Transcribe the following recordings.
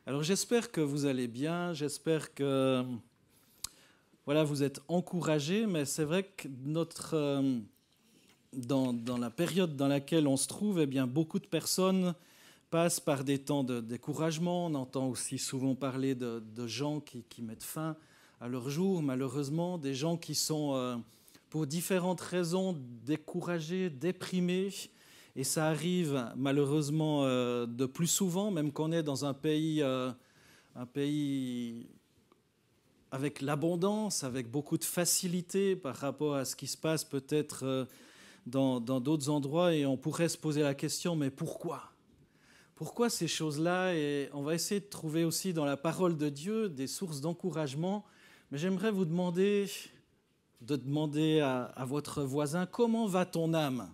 Alors j'espère que vous allez bien, j'espère que voilà, vous êtes encouragés, mais c'est vrai que dans la période dans laquelle on se trouve, eh bien, beaucoup de personnes passent par des temps de découragement. On entend aussi souvent parler de gens qui mettent fin à leur jour, malheureusement, des gens qui sont, pour différentes raisons, découragés, déprimés. Et ça arrive malheureusement de plus souvent, même qu'on est dans un pays avec l'abondance, avec beaucoup de facilité par rapport à ce qui se passe peut-être dans d'autres endroits. Et on pourrait se poser la question, mais pourquoi ? Pourquoi ces choses-là ? Et on va essayer de trouver aussi dans la parole de Dieu des sources d'encouragement. Mais j'aimerais vous demander à votre voisin, comment va ton âme ?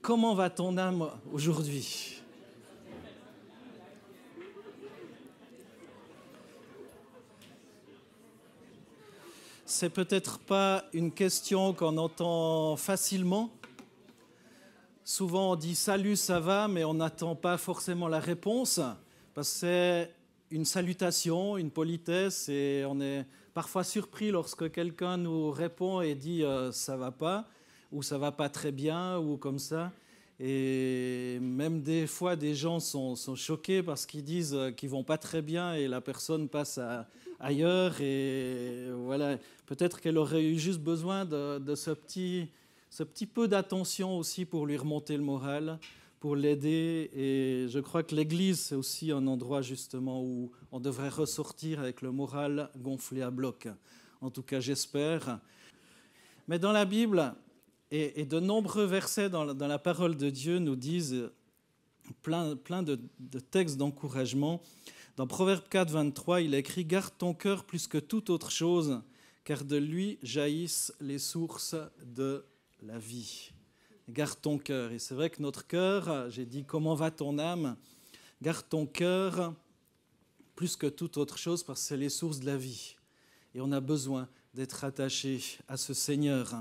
Comment va ton âme aujourd'hui ? C'est peut-être pas une question qu'on entend facilement. Souvent on dit « salut, ça va », mais on n'attend pas forcément la réponse, parce que c'est une salutation, une politesse, et on est parfois surpris lorsque quelqu'un nous répond et dit « ça va pas » ou « ça va pas très bien » ou comme ça. Et même des fois, des gens sont choqués parce qu'ils disent qu'ils vont pas très bien et la personne passe ailleurs. Et voilà, peut-être qu'elle aurait eu juste besoin de ce petit peu d'attention aussi pour lui remonter le moral, pour l'aider. Et je crois que l'Église, c'est aussi un endroit justement où on devrait ressortir avec le moral gonflé à bloc. En tout cas, j'espère. Mais dans la Bible, et de nombreux versets dans la parole de Dieu nous disent plein de textes d'encouragement. Dans Proverbe 4, 23, il est écrit « Garde ton cœur plus que toute autre chose, car de lui jaillissent les sources de la vie. » Garde ton cœur. Et c'est vrai que notre cœur, j'ai dit « Comment va ton âme ?» Garde ton cœur plus que toute autre chose, parce que c'est les sources de la vie. Et on a besoin d'être attaché à ce Seigneur.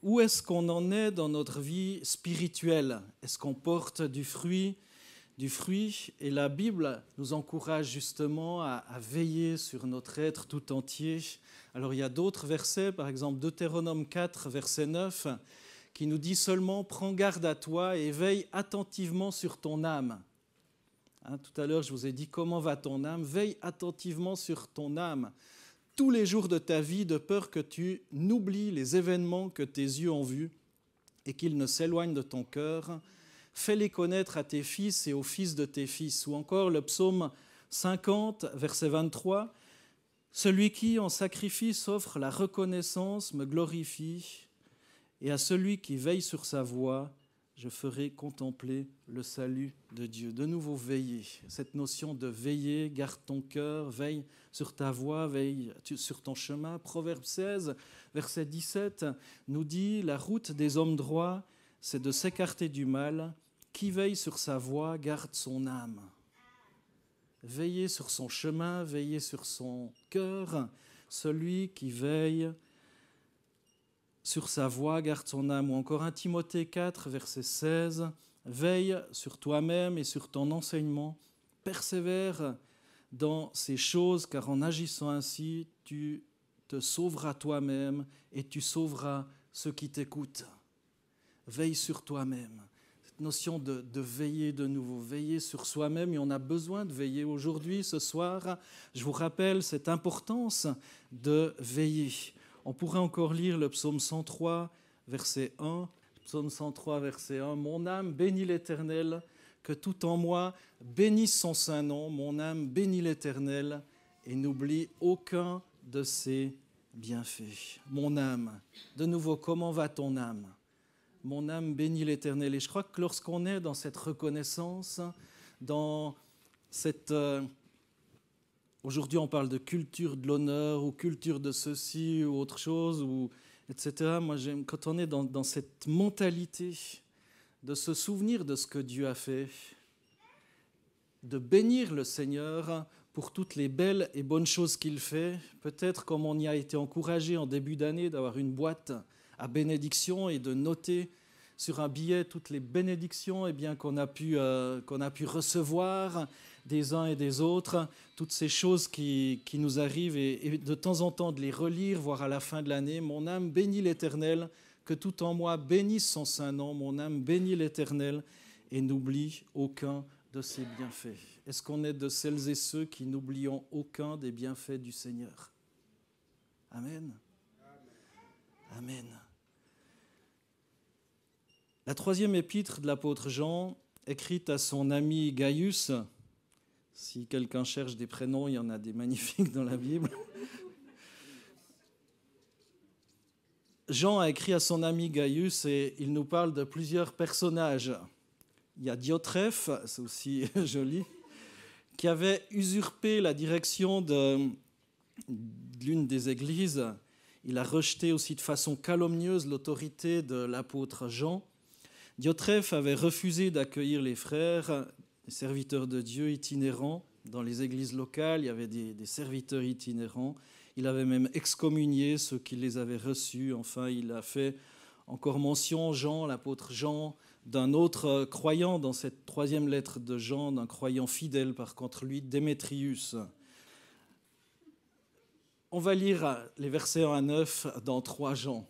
Où est-ce qu'on en est dans notre vie spirituelle ? Est-ce qu'on porte du fruit ? Et la Bible nous encourage justement à veiller sur notre être tout entier. Alors il y a d'autres versets, par exemple Deutéronome 4, verset 9, qui nous dit seulement « Prends garde à toi et veille attentivement sur ton âme ». Tout à l'heure, je vous ai dit « Comment va ton âme ?» Veille attentivement sur ton âme tous les jours de ta vie, de peur que tu n'oublies les événements que tes yeux ont vus et qu'ils ne s'éloignent de ton cœur. Fais-les connaître à tes fils et aux fils de tes fils. Ou encore le psaume 50, verset 23. Celui qui, en sacrifice, offre la reconnaissance, me glorifie. Et à celui qui veille sur sa voie, je ferai contempler le salut de Dieu. De nouveau, veiller. Cette notion de veiller, garde ton cœur, veille sur ta voie, veille sur ton chemin. Proverbe 16, verset 17, nous dit « La route des hommes droits, c'est de s'écarter du mal. Qui veille sur sa voie, garde son âme. » Veiller sur son chemin, veiller sur son cœur. Celui qui veille sur sa voie, garde son âme. Ou encore 1 Timothée 4, verset 16, « Veille sur toi-même et sur ton enseignement. Persévère dans ces choses, car en agissant ainsi, tu te sauveras toi-même et tu sauveras ceux qui t'écoutent. » Veille sur toi-même. Cette notion de veiller de nouveau, veiller sur soi-même, et on a besoin de veiller aujourd'hui, ce soir. Je vous rappelle cette importance de veiller. On pourrait encore lire le psaume 103, verset 1. Psaume 103, verset 1. « Mon âme bénit l'Éternel, que tout en moi bénisse son saint nom. Mon âme bénit l'Éternel et n'oublie aucun de ses bienfaits. » Mon âme. De nouveau, comment va ton âme ? Mon âme bénit l'Éternel. Et je crois que lorsqu'on est dans cette reconnaissance, dans cette... Aujourd'hui, on parle de culture de l'honneur ou culture de ceci ou autre chose, etc. Moi, j'aime quand on est dans cette mentalité de se souvenir de ce que Dieu a fait, de bénir le Seigneur pour toutes les belles et bonnes choses qu'il fait. Peut-être comme on y a été encouragé en début d'année d'avoir une boîte à bénédictions et de noter sur un billet toutes les bénédictions qu'on a pu recevoir, des uns et des autres, toutes ces choses qui nous arrivent et de temps en temps de les relire, voire à la fin de l'année. Mon âme bénit l'Éternel, que tout en moi bénisse son saint nom. Mon âme bénit l'Éternel et n'oublie aucun de ses bienfaits. Est-ce qu'on est de celles et ceux qui n'oublions aucun des bienfaits du Seigneur? Amen. Amen. La troisième épître de l'apôtre Jean, écrite à son ami Gaius. Si quelqu'un cherche des prénoms, il y en a des magnifiques dans la Bible. Jean a écrit à son ami Gaius et il nous parle de plusieurs personnages. Il y a Diotrephe, c'est aussi joli, qui avait usurpé la direction de l'une des églises. Il a rejeté aussi de façon calomnieuse l'autorité de l'apôtre Jean. Diotrephe avait refusé d'accueillir les frères, les serviteurs de Dieu itinérants. Dans les églises locales, il y avait des serviteurs itinérants. Il avait même excommunié ceux qui les avaient reçus. Enfin, il a fait encore mention, Jean, l'apôtre Jean, d'un autre croyant dans cette troisième lettre de Jean, d'un croyant fidèle par contre lui, Démétrius. On va lire les versets 1 à 9 dans 3 Jean.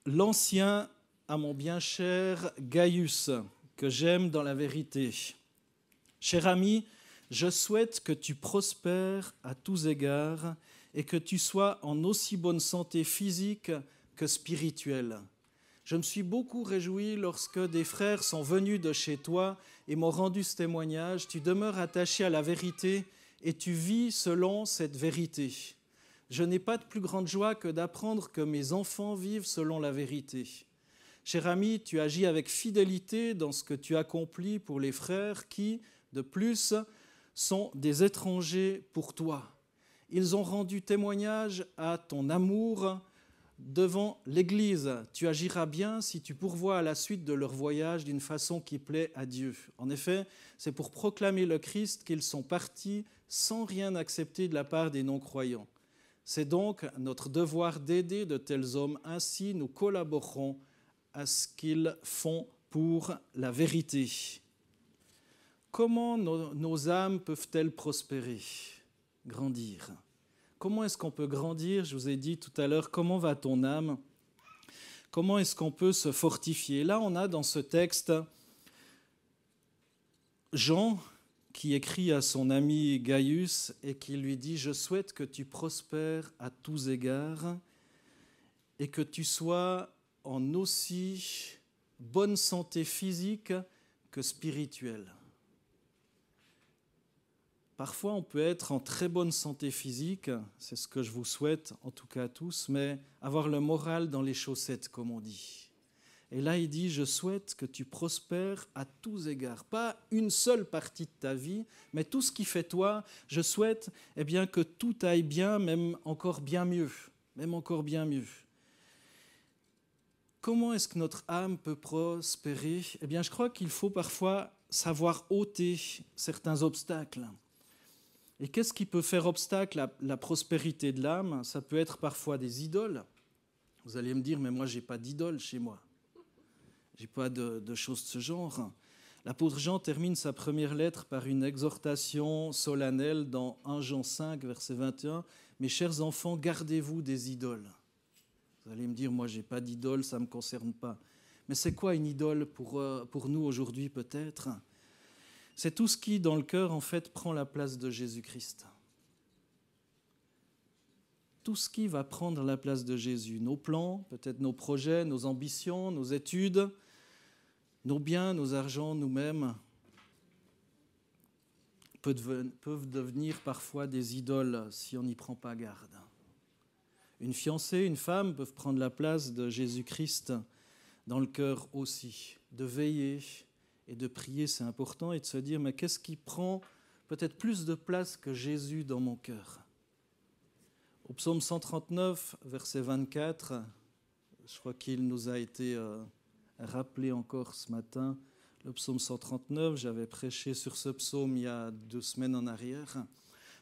L'ancien à mon bien cher Gaius, que j'aime dans la vérité. Cher ami, je souhaite que tu prospères à tous égards et que tu sois en aussi bonne santé physique que spirituelle. Je me suis beaucoup réjoui lorsque des frères sont venus de chez toi et m'ont rendu ce témoignage. Tu demeures attaché à la vérité et tu vis selon cette vérité. Je n'ai pas de plus grande joie que d'apprendre que mes enfants vivent selon la vérité. Cher ami, tu agis avec fidélité dans ce que tu accomplis pour les frères qui, de plus, sont des étrangers pour toi. Ils ont rendu témoignage à ton amour devant l'Église. Tu agiras bien si tu pourvois à la suite de leur voyage d'une façon qui plaît à Dieu. En effet, c'est pour proclamer le Christ qu'ils sont partis sans rien accepter de la part des non-croyants. C'est donc notre devoir d'aider de tels hommes. Ainsi, nous collaborerons à ce qu'ils font pour la vérité. Comment nos âmes peuvent-elles prospérer, grandir? Comment est-ce qu'on peut grandir? Je vous ai dit tout à l'heure, comment va ton âme? Comment est-ce qu'on peut se fortifier? Là, on a dans ce texte Jean qui écrit à son ami Gaius et qui lui dit « Je souhaite que tu prospères à tous égards et que tu sois en aussi bonne santé physique que spirituelle. » Parfois, on peut être en très bonne santé physique, c'est ce que je vous souhaite, en tout cas à tous, mais avoir le moral dans les chaussettes, comme on dit. Et là, il dit, je souhaite que tu prospères à tous égards. Pas une seule partie de ta vie, mais tout ce qui fait toi, je souhaite bien, que tout aille bien, même encore bien mieux. Même encore bien mieux. Comment est-ce que notre âme peut prospérer? Eh bien, je crois qu'il faut parfois savoir ôter certains obstacles. Et qu'est-ce qui peut faire obstacle à la prospérité de l'âme? Ça peut être parfois des idoles. Vous allez me dire, mais moi, je n'ai pas d'idole chez moi. Je n'ai pas de choses de ce genre. L'apôtre Jean termine sa première lettre par une exhortation solennelle dans 1 Jean 5, verset 21. « Mes chers enfants, gardez-vous des idoles. » Vous allez me dire, moi, je n'ai pas d'idole, ça ne me concerne pas. Mais c'est quoi une idole pour nous aujourd'hui, peut-être? C'est tout ce qui, dans le cœur, en fait, prend la place de Jésus-Christ. Tout ce qui va prendre la place de Jésus. Nos plans, peut-être nos projets, nos ambitions, nos études, nos biens, nos argents, nous-mêmes, peuvent devenir parfois des idoles si on n'y prend pas garde. Une fiancée, une femme peuvent prendre la place de Jésus-Christ dans le cœur aussi. De veiller et de prier, c'est important, et de se dire, mais qu'est-ce qui prend peut-être plus de place que Jésus dans mon cœur? Au psaume 139, verset 24, je crois qu'il nous a été rappelé encore ce matin, le psaume 139, j'avais prêché sur ce psaume il y a 2 semaines en arrière.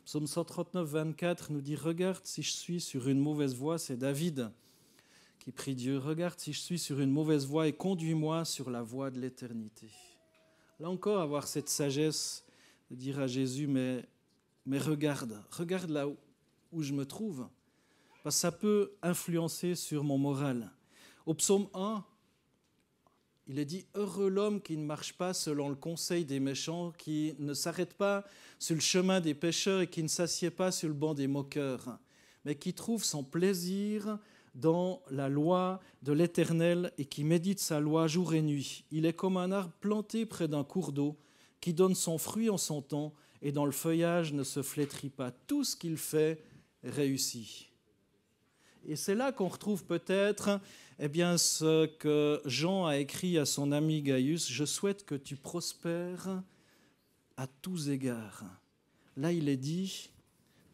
Psaume 139, 24 nous dit « Regarde si je suis sur une mauvaise voie », c'est David qui prie Dieu, « Regarde si je suis sur une mauvaise voie et conduis-moi sur la voie de l'éternité. » Là encore, avoir cette sagesse de dire à Jésus, mais regarde là où je me trouve. Parce que ça peut influencer sur mon moral. Au psaume 1, il est dit « Heureux l'homme qui ne marche pas selon le conseil des méchants, qui ne s'arrête pas sur le chemin des pécheurs et qui ne s'assied pas sur le banc des moqueurs, mais qui trouve son plaisir dans la loi de l'Éternel et qui médite sa loi jour et nuit. Il est comme un arbre planté près d'un cours d'eau qui donne son fruit en son temps et dont le feuillage ne se flétrit pas. Tout ce qu'il fait réussit. » Et c'est là qu'on retrouve peut-être ce que Jean a écrit à son ami Gaius, « Je souhaite que tu prospères à tous égards. » Là, il est dit,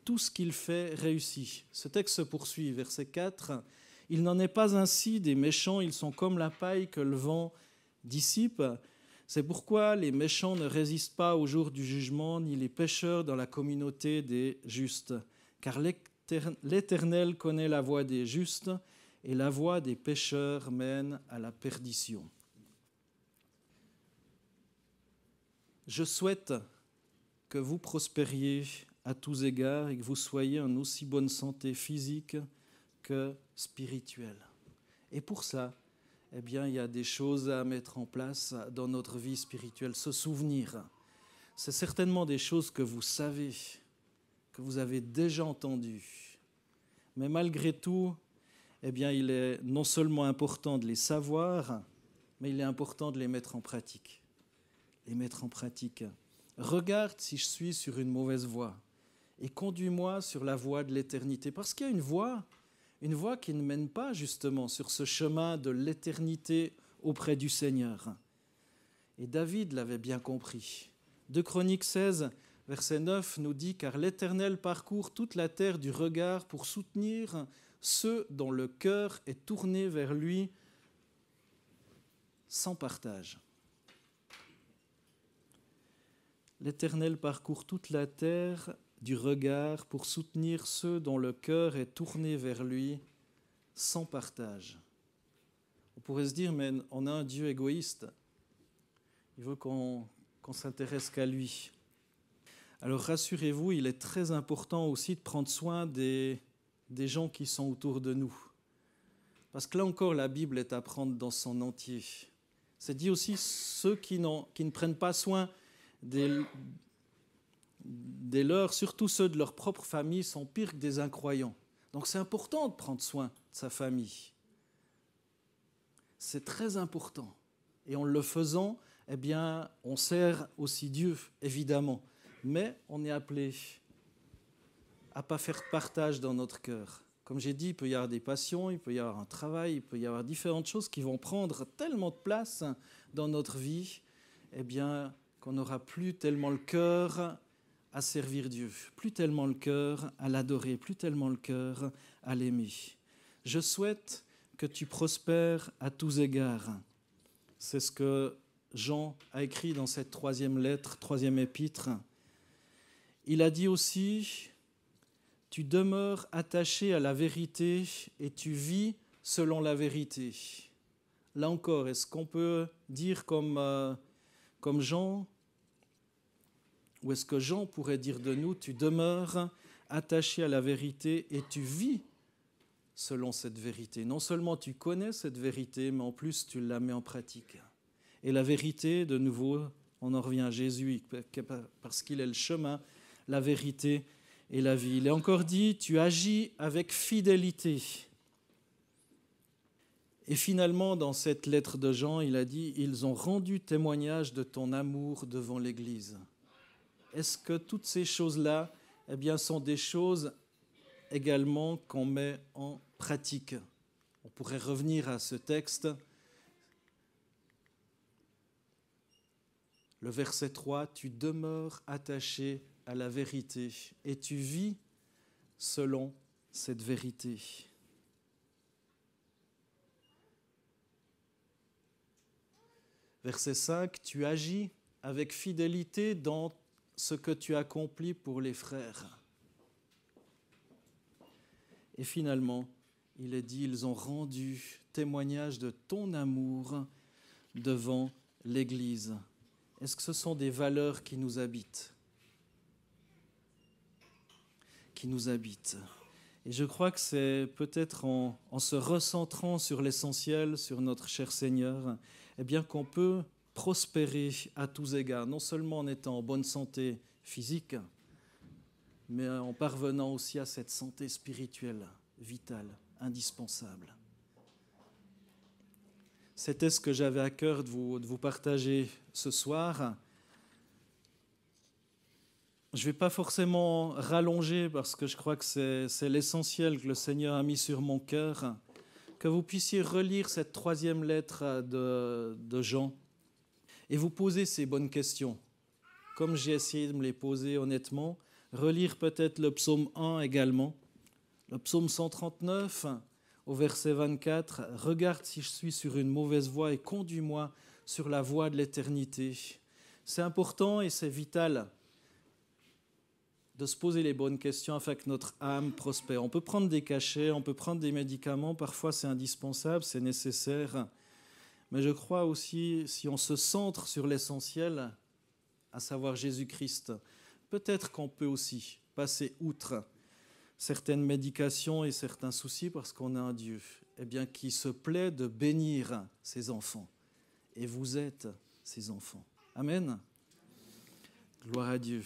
tout ce qu'il fait réussit. Ce texte se poursuit, verset 4. « Il n'en est pas ainsi des méchants, ils sont comme la paille que le vent dissipe. C'est pourquoi les méchants ne résistent pas au jour du jugement, ni les pécheurs dans la communauté des justes. Car l'Éternel connaît la voie des justes, et la voie des pécheurs mène à la perdition. » Je souhaite que vous prospériez à tous égards et que vous soyez en aussi bonne santé physique que spirituelle. Et pour ça, il y a des choses à mettre en place dans notre vie spirituelle. Se souvenir, c'est certainement des choses que vous savez, que vous avez déjà entendues. Mais malgré tout, il est non seulement important de les savoir, mais il est important de les mettre en pratique. Les mettre en pratique. Regarde si je suis sur une mauvaise voie et conduis-moi sur la voie de l'éternité. Parce qu'il y a une voie qui ne mène pas justement sur ce chemin de l'éternité auprès du Seigneur. Et David l'avait bien compris. 2 Chroniques 16, verset 9 nous dit « Car l'Éternel parcourt toute la terre du regard pour soutenir ceux dont le cœur est tourné vers lui sans partage. » L'Éternel parcourt toute la terre du regard pour soutenir ceux dont le cœur est tourné vers lui sans partage. On pourrait se dire, mais on a un Dieu égoïste. Il veut qu'on s'intéresse qu'à lui. Alors rassurez-vous, il est très important aussi de prendre soin des gens qui sont autour de nous. Parce que là encore, la Bible est à prendre dans son entier. C'est dit aussi, ceux qui ne prennent pas soin des leurs, surtout ceux de leur propre famille, sont pires que des incroyants. Donc c'est important de prendre soin de sa famille. C'est très important. Et en le faisant, on sert aussi Dieu, évidemment. Mais on est appelé à ne pas faire de partage dans notre cœur. Comme j'ai dit, il peut y avoir des passions, il peut y avoir un travail, il peut y avoir différentes choses qui vont prendre tellement de place dans notre vie, qu'on n'aura plus tellement le cœur à servir Dieu, plus tellement le cœur à l'adorer, plus tellement le cœur à l'aimer. Je souhaite que tu prospères à tous égards. C'est ce que Jean a écrit dans cette 3e lettre, 3e épître. Il a dit aussi, tu demeures attaché à la vérité et tu vis selon la vérité. Là encore, est-ce qu'on peut dire comme Jean, ou est-ce que Jean pourrait dire de nous, tu demeures attaché à la vérité et tu vis selon cette vérité. Non seulement tu connais cette vérité, mais en plus tu la mets en pratique. Et la vérité, de nouveau, on en revient à Jésus, parce qu'il est le chemin, la vérité et la vie. Il est encore dit, tu agis avec fidélité. Et finalement, dans cette lettre de Jean, il a dit, ils ont rendu témoignage de ton amour devant l'Église. Est-ce que toutes ces choses-là, sont des choses également qu'on met en pratique? On pourrait revenir à ce texte. Le verset 3, tu demeures attaché à la vérité et tu vis selon cette vérité. Verset 5, tu agis avec fidélité dans ce que tu accomplis pour les frères. Et finalement, il est dit, ils ont rendu témoignage de ton amour devant l'Église. Est-ce que ce sont des valeurs qui nous habitent? qui nous habite. Et je crois que c'est peut-être en se recentrant sur l'essentiel, sur notre cher Seigneur, eh bien qu'on peut prospérer à tous égards, non seulement en étant en bonne santé physique, mais en parvenant aussi à cette santé spirituelle, vitale, indispensable. C'était ce que j'avais à cœur de vous partager ce soir. Je ne vais pas forcément rallonger parce que je crois que c'est l'essentiel que le Seigneur a mis sur mon cœur, que vous puissiez relire cette 3e lettre de Jean et vous poser ces bonnes questions, comme j'ai essayé de me les poser honnêtement. Relire peut-être le psaume 1 également, le psaume 139 au verset 24. « Regarde si je suis sur une mauvaise voie et conduis-moi sur la voie de l'éternité. » C'est important et c'est vital de se poser les bonnes questions afin que notre âme prospère. On peut prendre des cachets, on peut prendre des médicaments, parfois c'est indispensable, c'est nécessaire. Mais je crois aussi, si on se centre sur l'essentiel, à savoir Jésus-Christ, peut-être qu'on peut aussi passer outre certaines médications et certains soucis parce qu'on a un Dieu qui se plaît de bénir ses enfants. Et vous êtes ses enfants. Amen. Gloire à Dieu.